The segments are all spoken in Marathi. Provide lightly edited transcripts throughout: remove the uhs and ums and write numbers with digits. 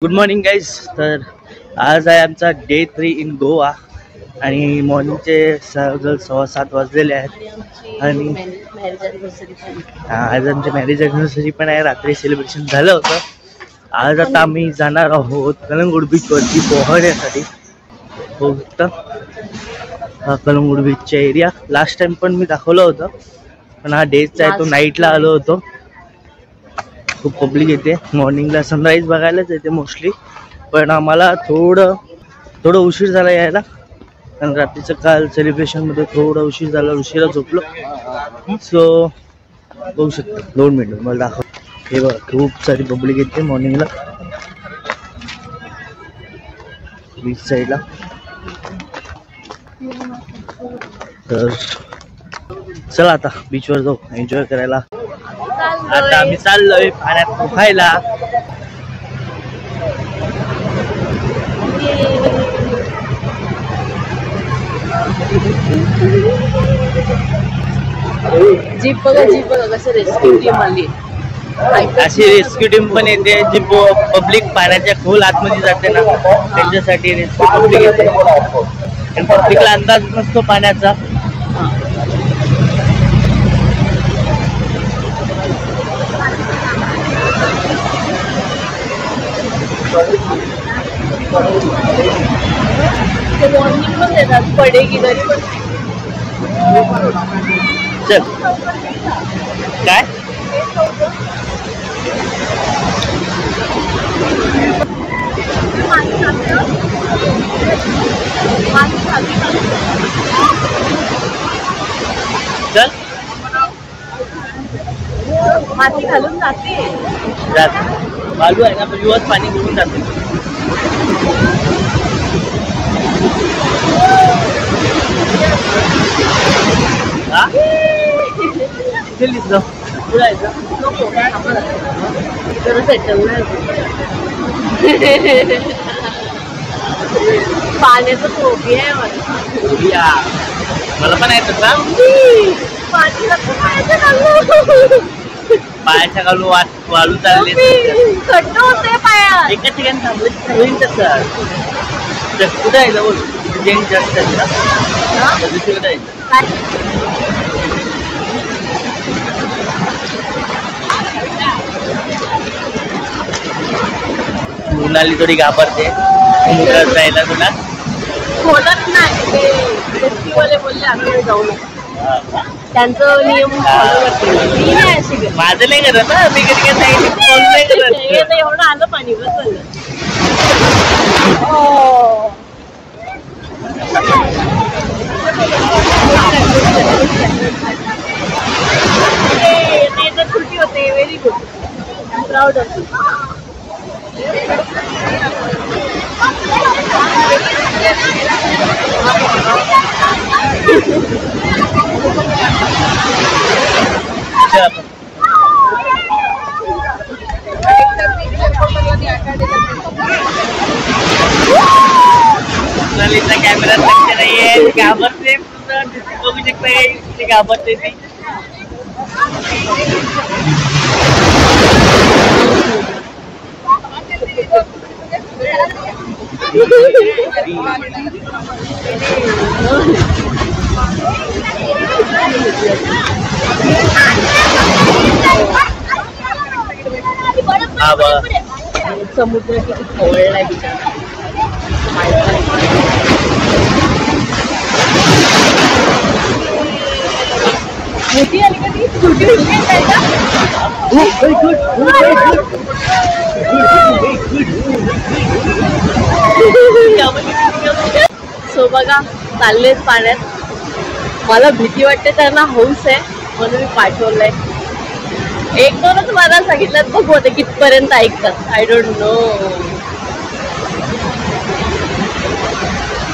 Good morning guys. तर आज आहे आमचा डे 3 इन गोवा आणि मॉर्निंगचे 6:15 वाजलेले आहेत आणि आज आमची मॅरेज ॲनिव्हर्सरी पण आहे. रात्री सेलिब्रेशन झालं होतं. आज आता आम्ही जाणार आहोत कलंगूट बीचवरती पोहण्यासाठी. हो हा कलंगूट बीचच्या एरिया लास्ट टाइम पण मी दाखवलं होतं, पण हा डेचा आहे तो नाईटला आलो होतो. खूप पब्लिक येते. मॉर्निंगला सनराईज बघायलाच येते मोस्टली, पण आम्हाला थोडं उशीर झाला यायला, कारण रात्रीचं काल सेलिब्रेशनमध्ये थोडं उशीर झाला, उशिरा झोपलो. सो बघू शकता. 2 मिनिट मला दाखव. हे बघा खूप सारी पब्लिक येते मॉर्निंगला बीच साईडला. तर चला आता बीचवर जाऊ एन्जॉय करायला. आता आम्ही चाललोय पाण्यात पोहायला. जीप बघा कसं रेस्क्यू टीम आली. अशी रेस्क्यू टीम पण येते जी पब्लिक पाण्याच्या खोल आतमध्ये जाते ना, त्यांच्यासाठी रेस्क्यू पब्लिक येते. आणि पब्लिकला अंदाज नसतो पाण्याचा. ते वॉर्निंग पण देतात पडेगी तरी पण. चल काय चल माती घालून जाते. बालू आहे ना, दिवस पाणी घेऊन जाते. पाण्याचं फोबी आहे मला पण आहे तसा. पायाच्या घालू वाळू चालले खड्ड होते पायात. एका ठिकाणी थांबले तसं. कुठे आहे जवळ जेंट्स जास्त आहेत ना, दुसरीकडे आहे. मुलाली थोडी घाबरते समुद्रात जायला. तुला बोलत नाही ते फेस्टिवल बोलले आम्ही जाऊ नका, त्यांचं नियम फॉलो करते. माझं नाही करत ना, मी कधी काही फॉलो नाही करत. एवढं आलं पाणी बस. छुट्टी होते. Very good. Proud of you. Camera लक्ष नाहीये, घाबरते. बघू शकता घाबरते ती. समुद्र किती खोललाय बिचारा. मोठी आली का ती? छोटी होती काय का? सो बघा चाललेत पाण्यात. मला भीती वाटते, त्यांना हौस आहे म्हणून मी पाठवलंय. 1-2च मला सांगितलं. बघू आता कितपर्यंत ऐकतात. I don't know.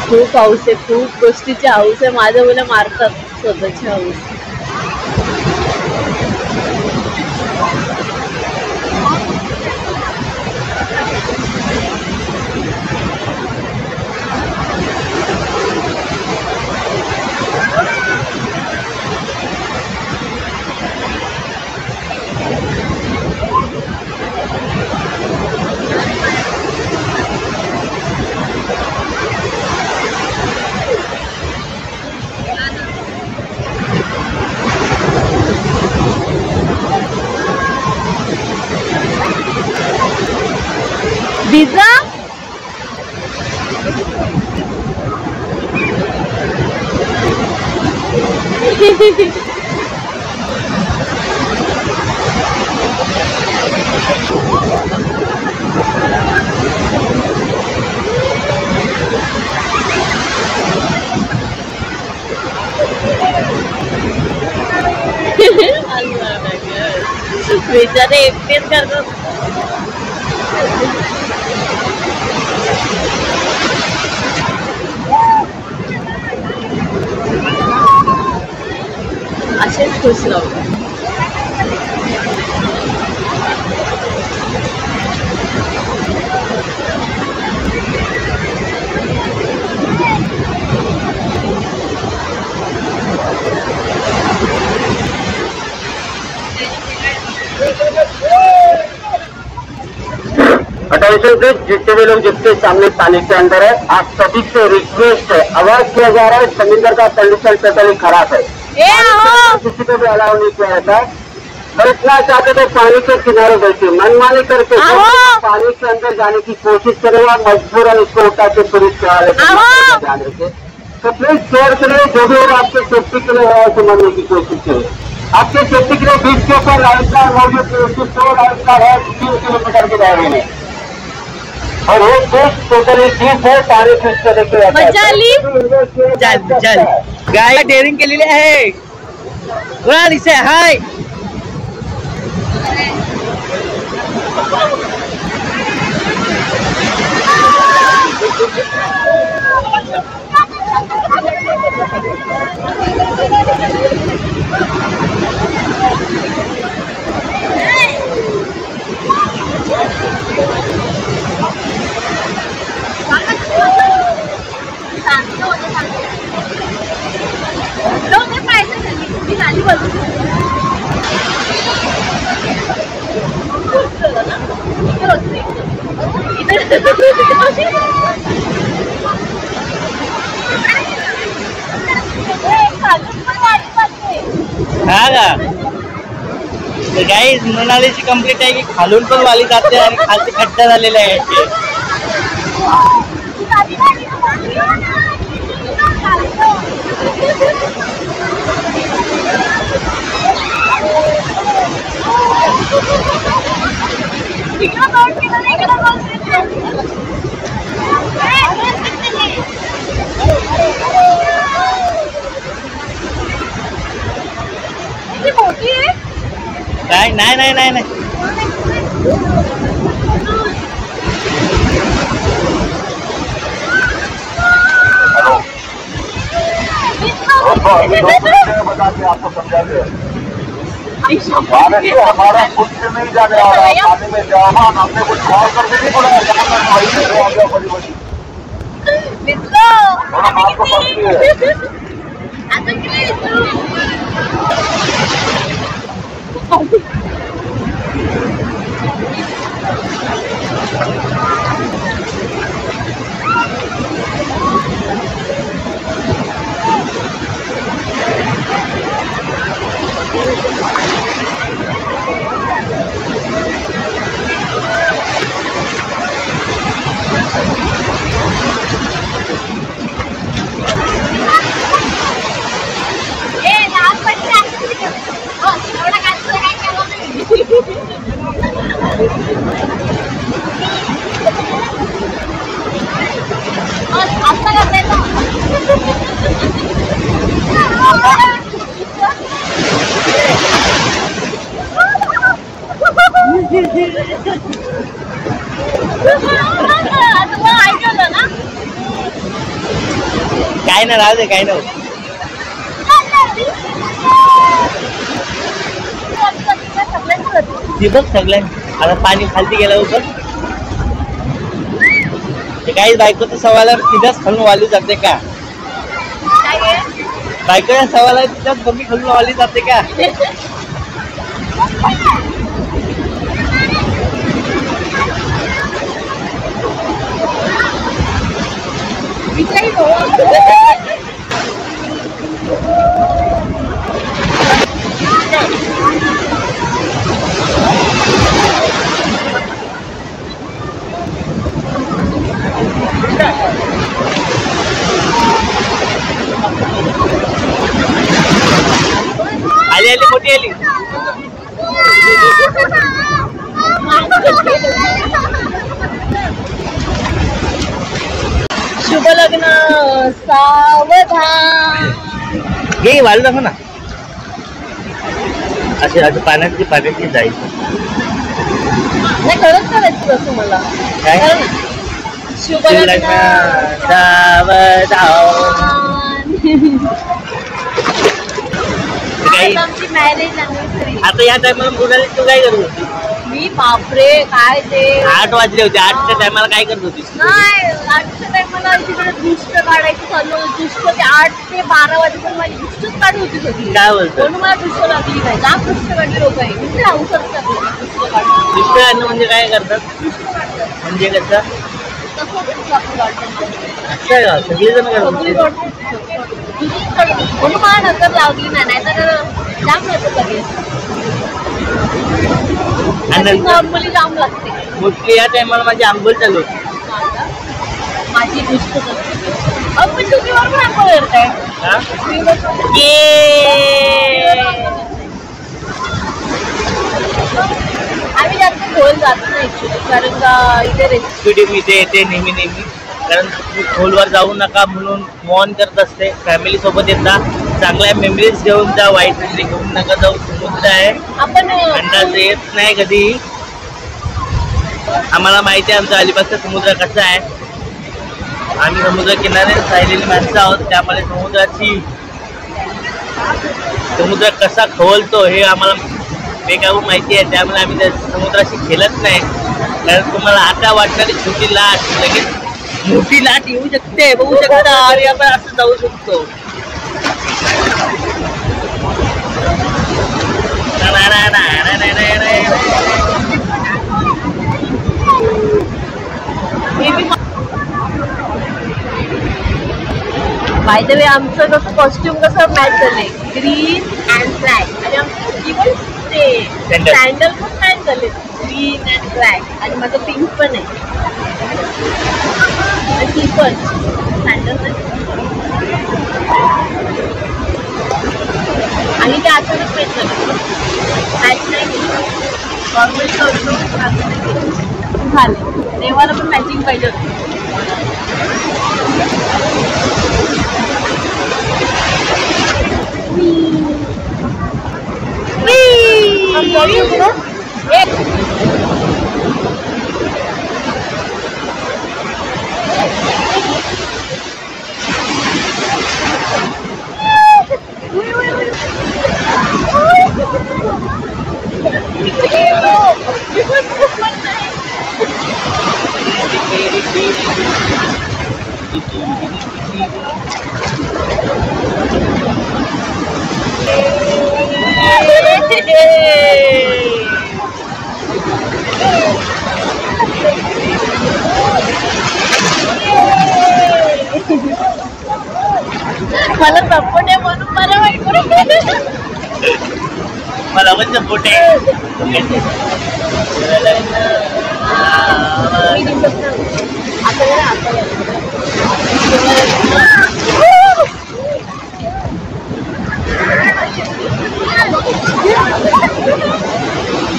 खूप हौस आहे, खूप गोष्टीची हौस आहे. माझ्या मुलं मारतात स्वतःची हौस. भिजा बिचारे एकटेच करतात. असेच खुश राहू. अटेंशन प्लीज, जितने भी लोग जिसके सामने पानी के अंदर है, आप सभी से रिक्वेस्ट है, आवाज किया जा रहा है समुद्र का कंडीशन टोटली खराब है, किसी को भी अलाउ नहीं किया जाता है। और इतना चाहते तो पानी के किनारे बैठे मनमानी करके पानी के अंदर जाने की कोशिश करेगा, मजबूरन उसको उठा के पुलिस के हवाले ध्यान रखे। तो प्लीज केयर करें, जो भी लोग आपके सेफ्टी के लिए है उसे मानने की कोशिश करें। आपके सेफ्टी के लिए बीच के ऊपर राइडर मौजूद 100 राइडर है 3 किलोमीटर के दायरे में, और वो देश टोटली ठीक है, पानी से उसको देखिए चल चल गाय डेयरिंग के लिए है इसे हाय हा का गाईज म्हणालीची कंप्लीट आहे की खालून पण वाली जाते आणि खालती खड्डा झालेला आहे काय नाही नाही नाही नाही आपको समझाते हमारा खुद से नहीं जाने वाला, पानी में जवान हमने कुछ कॉल करके नहीं बोला, आपको पसंद है काय ना राहू दे काय ना बघ सगळ्या आता पाणी खालती गेलं होतं काही बायकोचा सवाल आहे तिथंच खालून वाली जाते का बायकोचा सवाल आहे तिथंच कमी खालून वाली जाते का आली मोठी आली. शुभ लग्न सावधान. घे वाल दाखव ना. असे असे पाण्याची जायचं नाही खरंच करायचं तसं मला. काय? शुभ लग्न आमची मॅरेज अनिव्हर्सरी. आता या टायमाला मुलाला तू काय करत होती? मी बापरे काय ते 8 वाजले होते. 8च्या टायमाला काय करत होतीस? नाही 8च्या टायमाला तिकडे दृष्ट काढायचं चालू. दृष्ट ते 8 ते 12 वाजेपर्यंत माझी दृष्टच काढू होती सगळी. काय बोलतो? म्हणून मला दृष्ट लागली नाही. जाम दृष्ट काढली लोक आहे म्हणजे राहू शकतात दृष्ट काढून. दृष्ट काढणं म्हणजे काय करतात? म्हणजे कसं? असं आहे का? सगळेजण करतात. म्हणून मला नजर लावली नाही तर जाम नजर लागेल. नॉर्मली जाम लागते. मोस्टली या टायमाला माझी आंघोळ चालू होती. माझी दृष्ट पण तुम्ही बरोबर आंघोळ करताय. आम्ही जास्त खोल जात नाही कारण का इथे रेस्क्यू इथे येते नेहमी कारण खोलवर जाऊ नका म्हणून मॉन करत असते. फॅमिली सोबत येता चांगल्या मेमरीज घेऊन जा. वाईट मेमरी घेऊन नका जाऊ. समुद्र आहे आपण अंदाज येत नाही कधी. आम्हाला माहिती आहे आमचा अलिबागचा समुद्र कसा आहे. आम्ही समुद्र किनारे राहिलेली माणसं आहोत त्यामुळे समुद्र कसा खोलतो हे आम्हाला बेकाबू माहिती आहे. त्यामुळे आम्ही त्या समुद्राशी खेळत नाही. कारण तुम्हाला आता वाटणारी छोटी लाट लगेच मोठी लाट येऊ शकते. बघू शकता आणि आपण असं जाऊ शकतो. बाय द वे आमचं कसं कॉस्ट्युम कसं मॅच झाले ग्रीन अँड ब्लॅक आणि आमचं ते सँडल पण मॅच झाले ग्रीन अँड ब्लॅक आणि माझं पिंक पण आहे. ती पण सँडल आणि ते अचानक मॅच झालं. मॅच नाही केलं नॉर्मल झालं. देवाला पण मॅचिंग पाहिजे होती. मला सपोर्ट आहे म्हणून मला वाईट मला पण सपोर्ट आहे.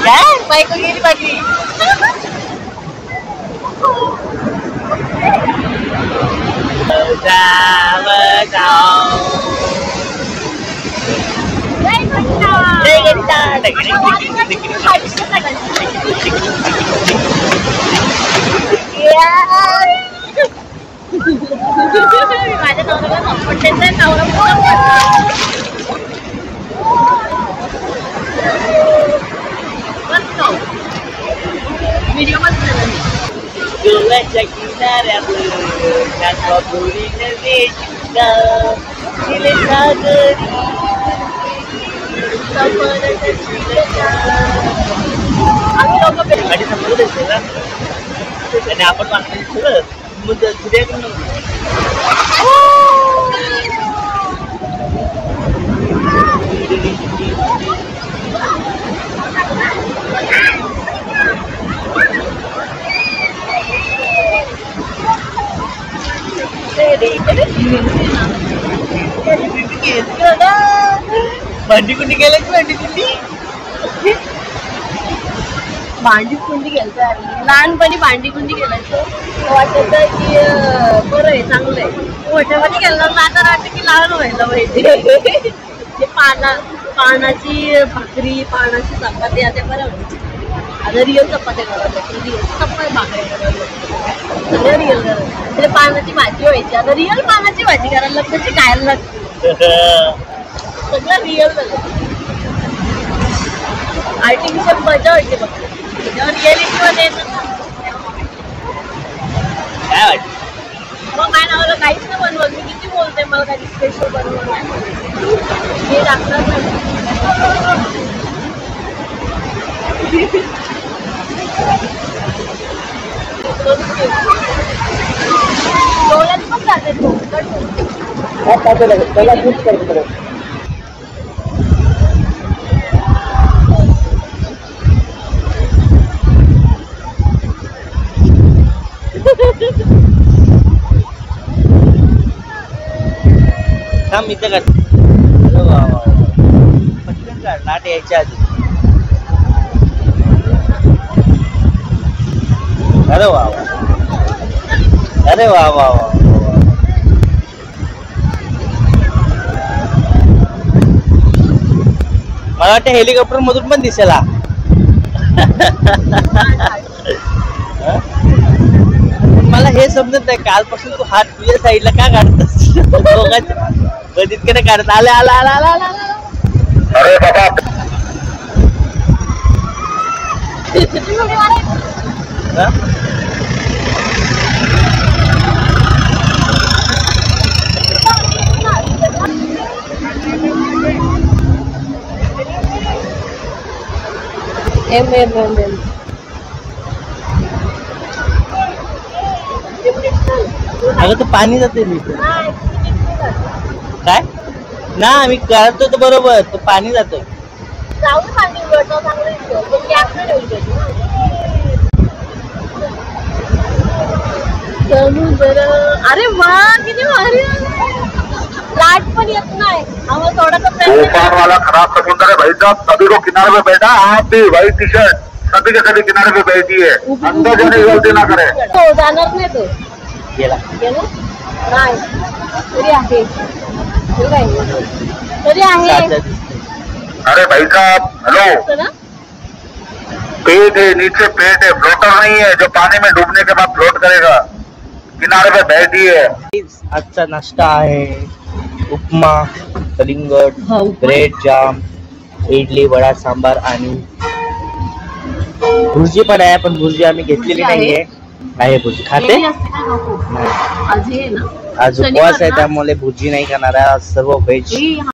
काय बायको गेली माझी. माझ्या नवऱ्याला सपोर्ट देत नवरा व्हिडिओ डोळ्याच्या किनाऱ्यावर आणि समजत असेल ना आणि आपण मागणी सगळं मग तुझ्याकडून भांडी-कुंडी गेले की भांडी-कुंडी? भांडी-कुंडी खेळतोय आम्ही. लहानपणी भांडी-कुंडी खेळायचो. वाटायचं की बरं आहे, चांगलं आहे. मोठ्यामध्ये खेळलं ना आता वाटतं की लहान व्हायला पाहिजे. ते पानाची भाकरी, पानाची चपाती आता बरं व्हायची. आता रिअल चपात्या करायला रिअल चपाती भाकरी करायला सगळं रिअल करायचं. ते पानाची भाजी व्हायची. आता रिअल पानाची भाजी करायला लागते, ती खायला लागते. सगळं रिअल झालं. आर्टिफिशियल मजा व्हायची फक्त. जेव्हा रिअलिटी मध्ये येतं ना काय वाटतं? मग माझ्या नावाला काहीच नाही बनवत. मी किती बोलते मला काही स्पेशल बनवलं हे लागणार नाही. डोळ्यात पण जाते थांब इथं काढ. पटकन काढ, लाट यायच्या आधी. अरे वा वा, अरे वा वा वा. मला वाटतं हेलिकॉप्टर मधून पण दिसेल हा. मला हे समजत नाही, कालपासून तू हात तुझ्या साईडला का काढतोस? इतके काढत आले आला आला आला आला. अरे बाबा अगं तर पाणी जाते मी काय ना मी करतो तर बरोबर तर पाणी जातं. जाऊन पाणी उघडतो चांगलं. अरे वा किती भारी लाट पण येत नाही. आम्हाला थोडासा तूफान वाला खराब समुद्र है भाई साहब. सभी को किनारे पे बैठा. आप भी व्हाइट टी शर्ट सभी के सभी किनारे पे बैठी है. अंदर जाने की गलती ना करे. हो जाणार नाही तो गेला नाही तरी आहे तरी आहे. अरे भाई साहब हेलो. ना पेट है नीचे, पेट है, फ्लोटर नहीं है जो पानी में डूबने के बाद फ्लोट करेगा. किनारे पे बैठी है. आजचा नाश्ता आहे उपमा, कलिंगड, ब्रेड जाम, इडली, वडा, सांबार आणि भुर्जी पण आहे. पण भुर्जी आम्ही घेतलेली नाहीये. आहे भुर्जी खाते आज हे ना आज उपवास आहे त्यामुळे भुर्जी नाही खाणार आहे. आज सर्व व्हेज.